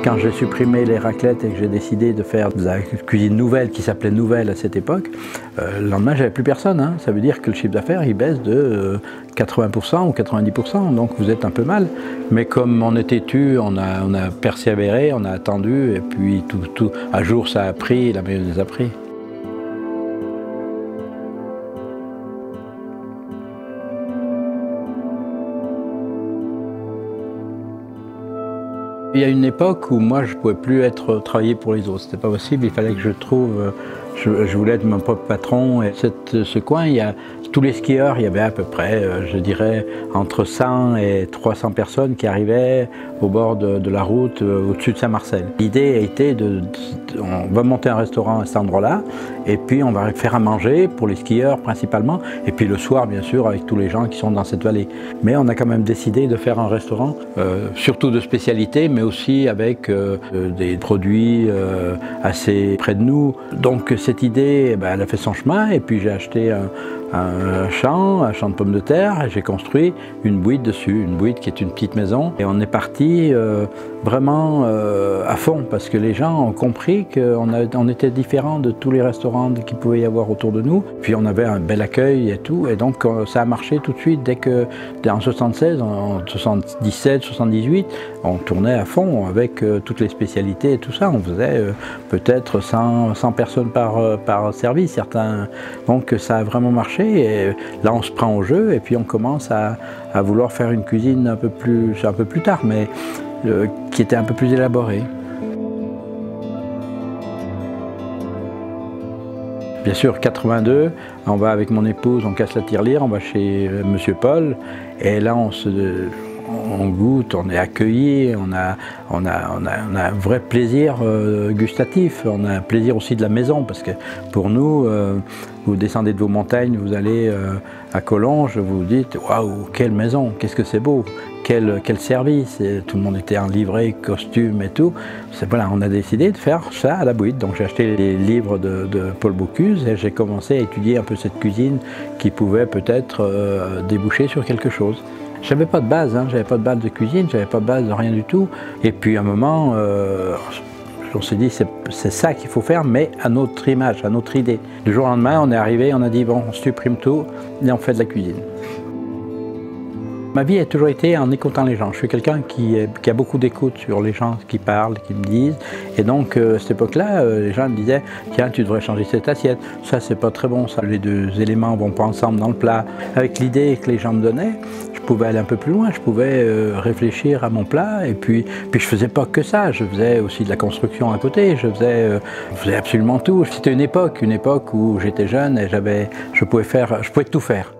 Quand j'ai supprimé les raclettes et que j'ai décidé de faire de la cuisine nouvelle, qui s'appelait Nouvelle à cette époque, le lendemain, j'avais plus personne. Hein. Ça veut dire que le chiffre d'affaires, il baisse de 80% ou 90%, donc vous êtes un peu mal. Mais comme on est têtu, on a persévéré, on a attendu, et puis tout à jour, ça a pris, la mayonnaise a pris. Il y a une époque où moi je ne pouvais plus travailler pour les autres, c'était pas possible, il fallait que je trouve, je voulais être mon propre patron. Et ce coin, il y a tous les skieurs, il y avait à peu près, je dirais, entre 100 et 300 personnes qui arrivaient au bord de la route au-dessus de Saint-Marcel. L'idée a été on va monter un restaurant à cet endroit-là, et puis on va faire à manger pour les skieurs principalement, et puis le soir bien sûr avec tous les gens qui sont dans cette vallée. Mais on a quand même décidé de faire un restaurant, surtout de spécialité, mais aussi avec des produits assez près de nous. Donc cette idée, elle a fait son chemin, et puis j'ai acheté un champ de pommes de terre, et j'ai construit une bouite dessus, une bouite qui est une petite maison. Et on est parti vraiment à fond, parce que les gens ont compris qu'on était différent de tous les restaurants qu'il pouvait y avoir autour de nous. Puis on avait un bel accueil et tout, et donc ça a marché tout de suite. Dès en 76, en 77, 78, on tournait à fond avec toutes les spécialités et tout ça. On faisait peut-être 100 personnes par service, certains. Donc ça a vraiment marché. Et là on se prend au jeu, et puis on commence à vouloir faire une cuisine un peu plus tard, mais qui était un peu plus élaborée. Bien sûr, 82, on va avec mon épouse, on casse la tirelire, on va chez Monsieur Paul, et là on goûte, on est accueilli, on a un vrai plaisir gustatif, on a un plaisir aussi de la maison, parce que pour nous, vous descendez de vos montagnes, vous allez à Collonges, vous vous dites « Waouh, quelle maison, qu'est-ce que c'est beau, quel service !» Et tout le monde était en livrée, costume et tout. Voilà, on a décidé de faire ça à la bouite. Donc j'ai acheté les livres de Paul Bocuse et j'ai commencé à étudier un peu cette cuisine qui pouvait peut-être déboucher sur quelque chose. J'avais pas de base, j'avais pas de base de cuisine, j'avais pas de base de rien du tout. Et puis à un moment, on s'est dit c'est ça qu'il faut faire, mais à notre image, à notre idée. Du jour au lendemain, on est arrivé, on a dit bon, on supprime tout et on fait de la cuisine. Ma vie a toujours été en écoutant les gens. Je suis quelqu'un qui a beaucoup d'écoute sur les gens qui parlent, qui me disent. Et donc, à cette époque-là, les gens me disaient « Tiens, tu devrais changer cette assiette. Ça, c'est pas très bon. Ça, les deux éléments vont pas ensemble dans le plat. » Avec l'idée que les gens me donnaient, je pouvais aller un peu plus loin. Je pouvais réfléchir à mon plat. Et puis je faisais pas que ça. Je faisais aussi de la construction à côté. Je faisais absolument tout. C'était une époque où j'étais jeune et je pouvais tout faire.